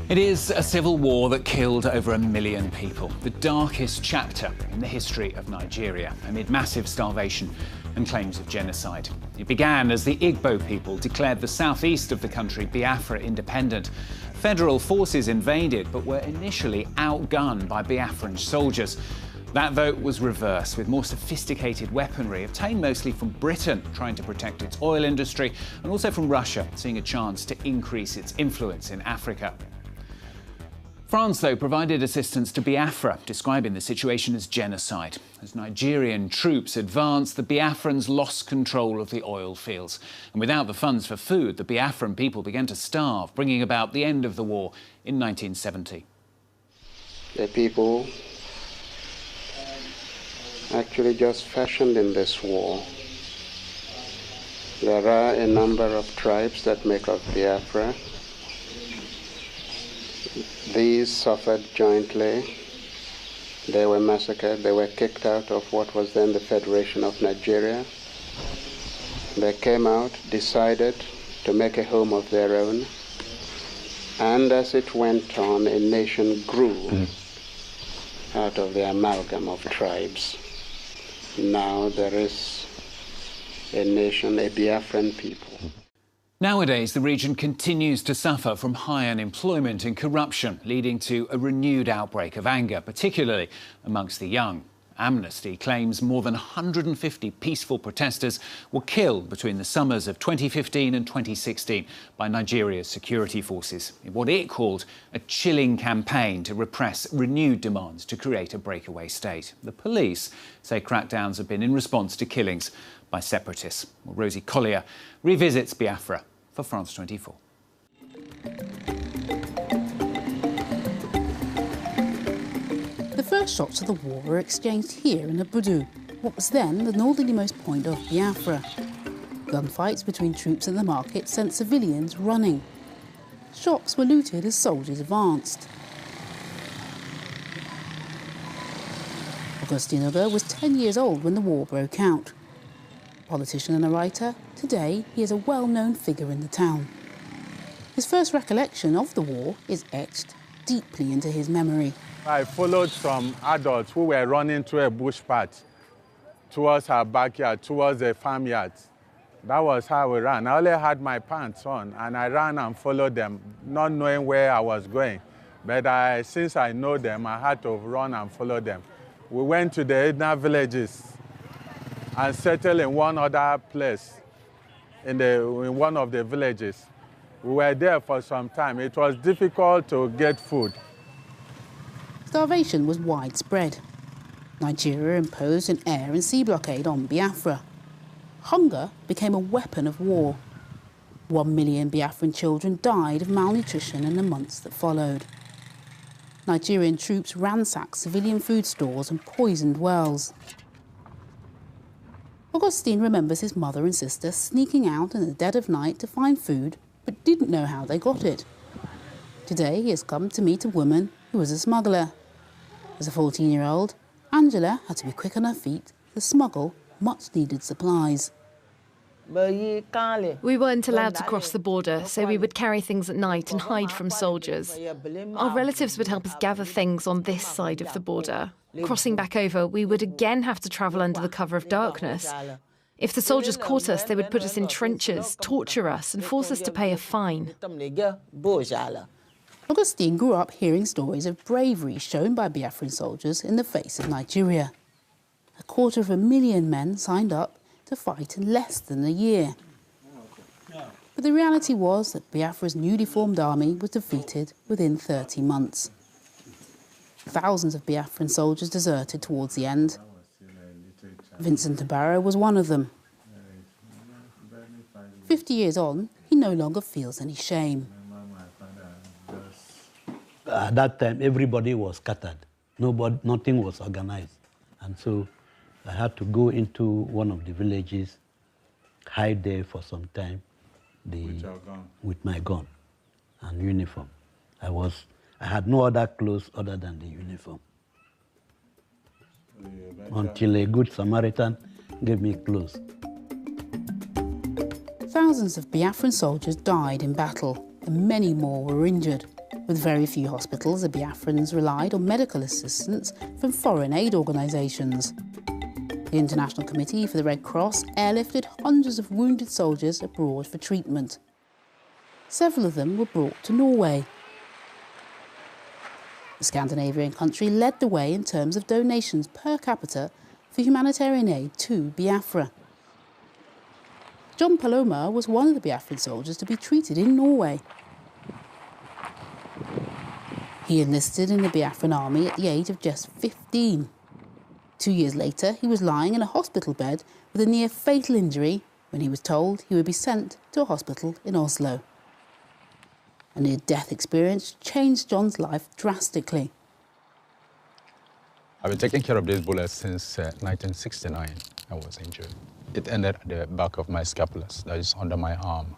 It is a civil war that killed over 1 million people, the darkest chapter in the history of Nigeria, amid massive starvation and claims of genocide. It began as the Igbo people declared the southeast of the country, Biafra, independent. Federal forces invaded, but were initially outgunned by Biafran soldiers. That vote was reversed, with more sophisticated weaponry obtained mostly from Britain, trying to protect its oil industry, and also from Russia, seeing a chance to increase its influence in Africa. France, though, provided assistance to Biafra, describing the situation as genocide. As Nigerian troops advanced, the Biafrans lost control of the oil fields. And without the funds for food, the Biafran people began to starve, bringing about the end of the war in 1970. The people actually just fashioned in this war. There are a number of tribes that make up Biafra. These suffered jointly. They were massacred. They were kicked out of what was then the Federation of Nigeria. They came out, decided to make a home of their own. And as it went on, a nation grew out of the amalgam of tribes. Now there is a nation, a Biafran people. Nowadays, the region continues to suffer from high unemployment and corruption, leading to a renewed outbreak of anger, particularly amongst the young. Amnesty claims more than 150 peaceful protesters were killed between the summers of 2015 and 2016 by Nigeria's security forces in what it called a chilling campaign to repress renewed demands to create a breakaway state. The police say crackdowns have been in response to killings by separatists. Well, Rosie Collier revisits Biafra for France 24. The first shots of the war were exchanged here in Abudu, what was then the northerlymost point of Biafra. Gunfights between troops in the market sent civilians running. Shops were looted as soldiers advanced. Augustine Uga was 10 years old when the war broke out. Politician and a writer, today he is a well-known figure in the town. His first recollection of the war is etched deeply into his memory. I followed some adults who were running through a bush path towards our backyard, towards the farmyard. That was how we ran. I only had my pants on, and I ran and followed them, not knowing where I was going. But since I know them, I had to run and follow them. We went to the inner villages and settled in one other place, in one of the villages. We were there for some time. It was difficult to get food. Starvation was widespread. Nigeria imposed an air and sea blockade on Biafra. Hunger became a weapon of war. 1 million Biafran children died of malnutrition in the months that followed. Nigerian troops ransacked civilian food stores and poisoned wells. Augustine remembers his mother and sister sneaking out in the dead of night to find food, but didn't know how they got it. Today, he has come to meet a woman who was a smuggler. As a 14-year-old, Angela had to be quick on her feet to smuggle much-needed supplies. We weren't allowed to cross the border, so we would carry things at night and hide from soldiers. Our relatives would help us gather things on this side of the border. Crossing back over, we would again have to travel under the cover of darkness. If the soldiers caught us, they would put us in trenches, torture us, and force us to pay a fine. Augustine grew up hearing stories of bravery shown by Biafran soldiers in the face of Nigeria. 250,000 men signed up to fight in less than a year. But the reality was that Biafra's newly formed army was defeated within 30 months. Thousands of Biafran soldiers deserted towards the end. Vincent Tabara was one of them. 50 years on, he no longer feels any shame. At that time, everybody was scattered. Nothing was organized. And so I had to go into one of the villages, hide there for some time with my gun and uniform. I had no other clothes other than the uniform. Until a good Samaritan gave me clothes. Thousands of Biafran soldiers died in battle, and many more were injured. With very few hospitals, the Biafrans relied on medical assistance from foreign aid organisations. The International Committee for the Red Cross airlifted hundreds of wounded soldiers abroad for treatment. Several of them were brought to Norway. The Scandinavian country led the way in terms of donations per capita for humanitarian aid to Biafra. John Paloma was one of the Biafran soldiers to be treated in Norway. He enlisted in the Biafran army at the age of just 15. 2 years later, he was lying in a hospital bed with a near-fatal injury when he was told he would be sent to a hospital in Oslo. A near-death experience changed John's life drastically. I've been taking care of these bullets since 1969. I was injured. It ended at the back of my scapulus, that is under my arm.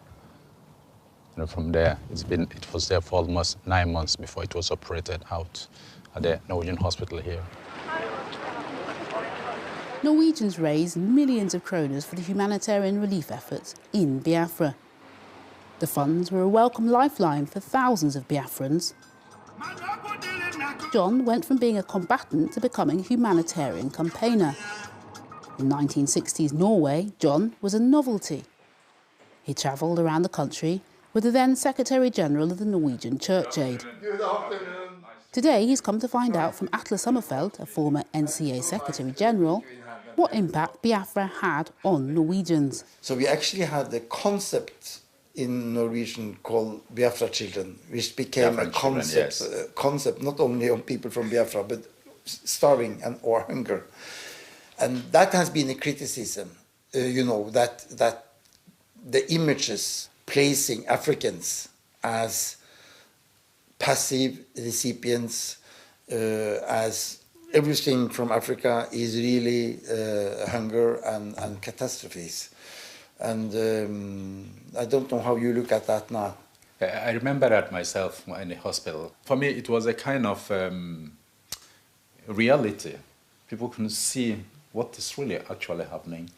And from there, it was there for almost 9 months before it was operated out at the Norwegian hospital here. Norwegians raised millions of kroners for the humanitarian relief efforts in Biafra. The funds were a welcome lifeline for thousands of Biafrans. John went from being a combatant to becoming a humanitarian campaigner. In 1960s Norway, John was a novelty. He travelled around the country with the then Secretary-General of the Norwegian Church Aid. Today, he's come to find out from Atle Sommerfeld, a former NCA Secretary-General, what impact Biafra had on Norwegians. So we actually had the concept in Norwegian called Biafra children, which became Biafran a concept not only of people from Biafra, but starving or hunger. And that has been a criticism, that the images placing Africans as passive recipients, as everything from Africa is really hunger and catastrophes. And I don't know how you look at that now. I remember that myself in the hospital. For me, it was a kind of reality. People can see what is really actually happening.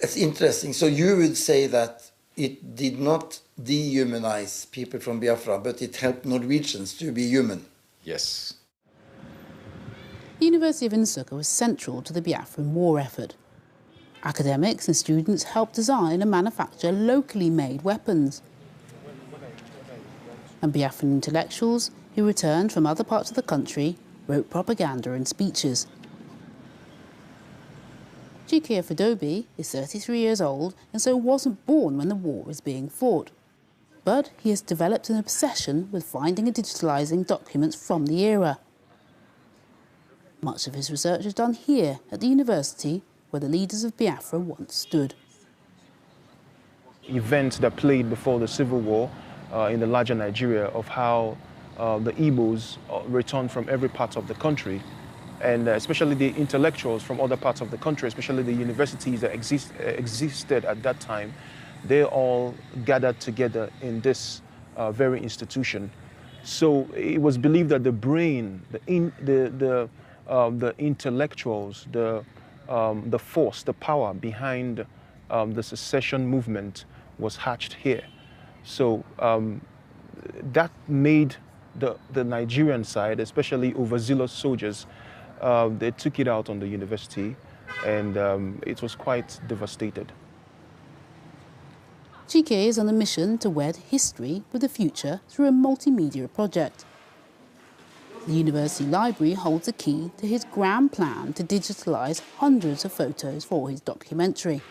It's interesting. So you would say that it did not dehumanize people from Biafra, but it helped Norwegians to be human. Yes. The University of Innsbruck was central to the Biafran war effort. Academics and students helped design and manufacture locally made weapons. And Biafran intellectuals who returned from other parts of the country wrote propaganda and speeches. Chike Fadobi is 33 years old and so wasn't born when the war was being fought. But he has developed an obsession with finding and digitalising documents from the era. Much of his research is done here at the university where the leaders of Biafra once stood. Events that played before the Civil War in the larger Nigeria of how the Igbos returned from every part of the country, and especially the intellectuals from other parts of the country, especially the universities that existed at that time, they all gathered together in this very institution. So it was believed that the brain, the intellectuals, the force, the power behind the secession movement was hatched here. So that made the Nigerian side, especially overzealous soldiers, they took it out on the university, and it was quite devastated. Chike is on a mission to wed history with the future through a multimedia project. The university library holds a key to his grand plan to digitalise hundreds of photos for his documentary.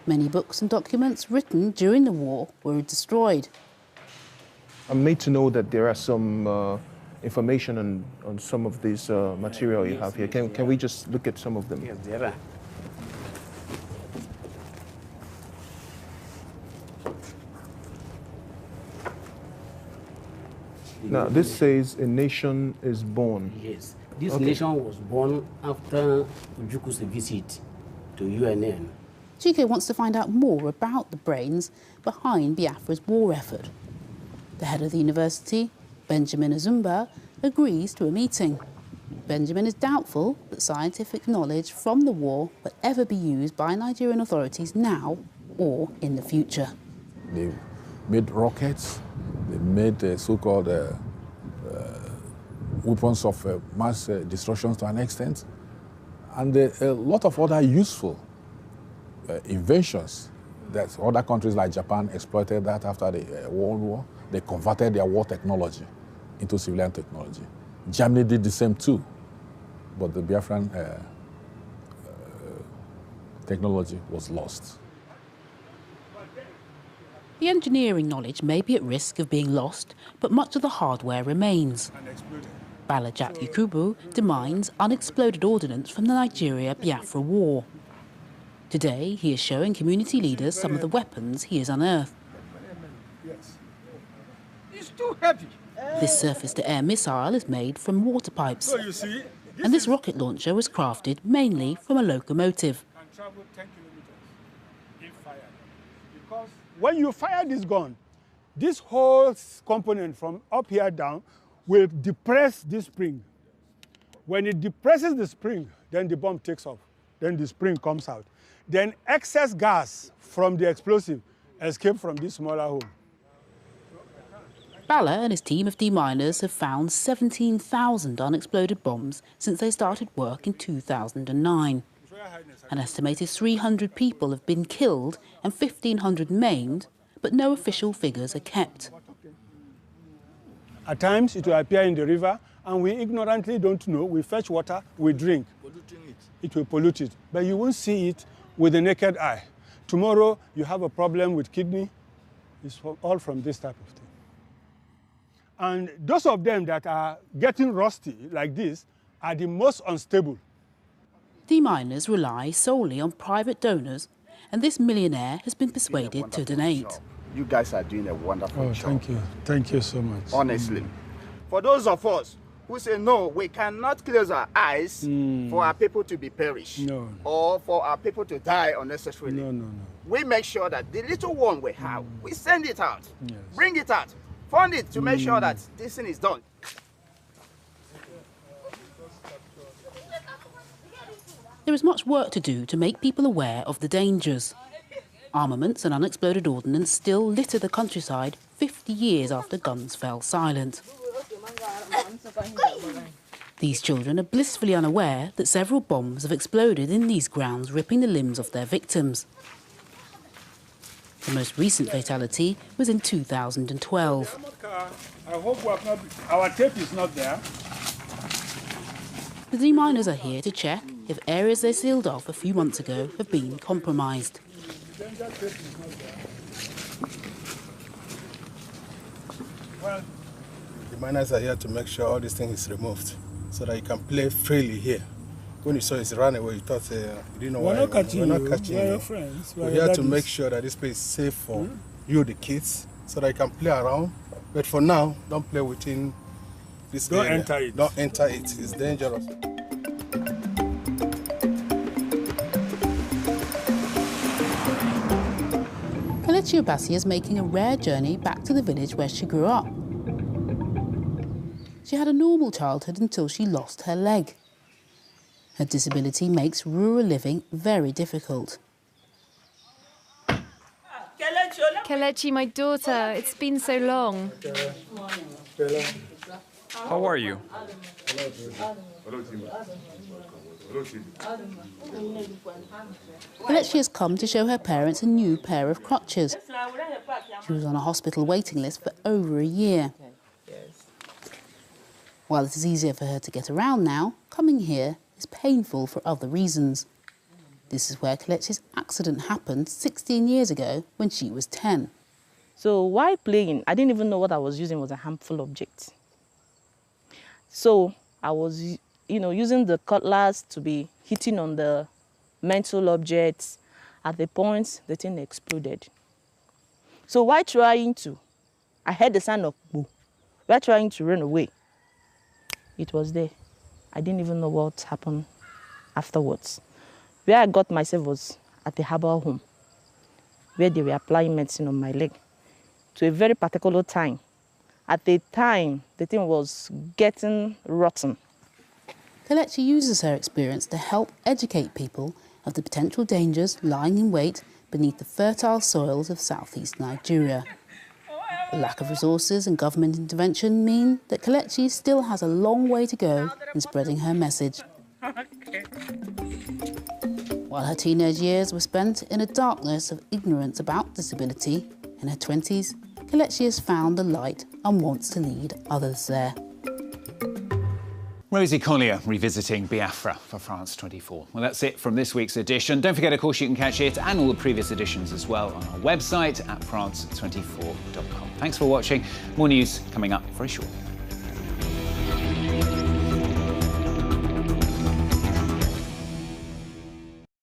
Many books and documents written during the war were destroyed. I'm made to know that there are some information on some of this material you have here. Can we just look at some of them? Yes, there are. Now, this says a nation is born. Yes, this nation was born after Ujuku's visit to UNN. Chike wants to find out more about the brains behind Biafra's war effort. The head of the university, Benjamin Azumba, agrees to a meeting. Benjamin is doubtful that scientific knowledge from the war will ever be used by Nigerian authorities now or in the future. They made rockets, they made so-called weapons of mass destruction to an extent, and a lot of other useful inventions that other countries like Japan exploited that after the World War. They converted their war technology into civilian technology. Germany did the same too, but the Biafran technology was lost. The engineering knowledge may be at risk of being lost, but much of the hardware remains. Balajat Yakubu demines unexploded ordnance from the Nigeria-Biafra War. Today, he is showing community leaders some of the weapons he has unearthed. It's too heavy. This surface-to-air missile is made from water pipes. So you see, and this rocket launcher was crafted mainly from a locomotive. Travel 10 kilometers if fired. Because when you fire this gun, this whole component from up here down will depress this spring. When it depresses the spring, then the bomb takes off. Then the spring comes out. Then excess gas from the explosive escapes from this smaller hole. Bala and his team of deminers have found 17,000 unexploded bombs since they started work in 2009. An estimated 300 people have been killed and 1,500 maimed, but no official figures are kept. At times it will appear in the river and we ignorantly don't know. We fetch water, we drink. It will pollute it, but you won't see it with the naked eye. Tomorrow you have a problem with kidney, it's all from this type of thing. And those of them that are getting rusty like this are the most unstable. Deminers rely solely on private donors, and this millionaire has been persuaded to donate. You guys are doing a wonderful job. Thank you. Thank you so much. Honestly. For those of us who say, no, we cannot close our eyes for our people to be perished or for our people to die unnecessarily. No. We make sure that the little one we have, we send it out, bring it out, fund it to make sure that this thing is done. There is much work to do to make people aware of the dangers. Armaments and unexploded ordnance still litter the countryside 50 years after guns fell silent. These children are blissfully unaware that several bombs have exploded in these grounds, ripping the limbs off their victims. The most recent fatality was in 2012. I hope our tape is not there. The deminers are here to check if areas they sealed off a few months ago have been compromised. Well, the miners are here to make sure all this thing is removed so that you can play freely here. When you saw it run away, you thought you didn't know why. We're not catching you. We're your friends. We're here to make sure that this place is safe for you, the kids, so that you can play around. But for now, don't play within this area. Don't enter it. Don't enter it. It's dangerous. Kelechi Obasi is making a rare journey back to the village where she grew up. She had a normal childhood until she lost her leg. Her disability makes rural living very difficult. Kelechi, my daughter, it's been so long. How are you? Kelechi has come to show her parents a new pair of crutches. She was on a hospital waiting list for over a year. While it is easier for her to get around now, coming here is painful for other reasons. This is where Kelechi's accident happened 16 years ago when she was 10. So while playing, I didn't even know what I was using was a harmful object. So I was, using the cutlass to be hitting on the metal objects. At the point, the thing exploded. So while trying to, I heard the sound of boo. While trying to run away, it was there. I didn't even know what happened afterwards. Where I got myself was at the herbal home, where they were applying medicine on my leg to a very particular time. At the time, the thing was getting rotten. Kelechi uses her experience to help educate people of the potential dangers lying in wait beneath the fertile soils of southeast Nigeria. The lack of resources and government intervention mean that Kelechi still has a long way to go in spreading her message. While her teenage years were spent in a darkness of ignorance about disability, in her 20s, Kelechi has found the light and wants to lead others there. Rosie Collier revisiting Biafra for France 24. Well, that's it from this week's edition. Don't forget, of course, you can catch it and all the previous editions as well on our website at france24.com. Thanks for watching. More news coming up very shortly.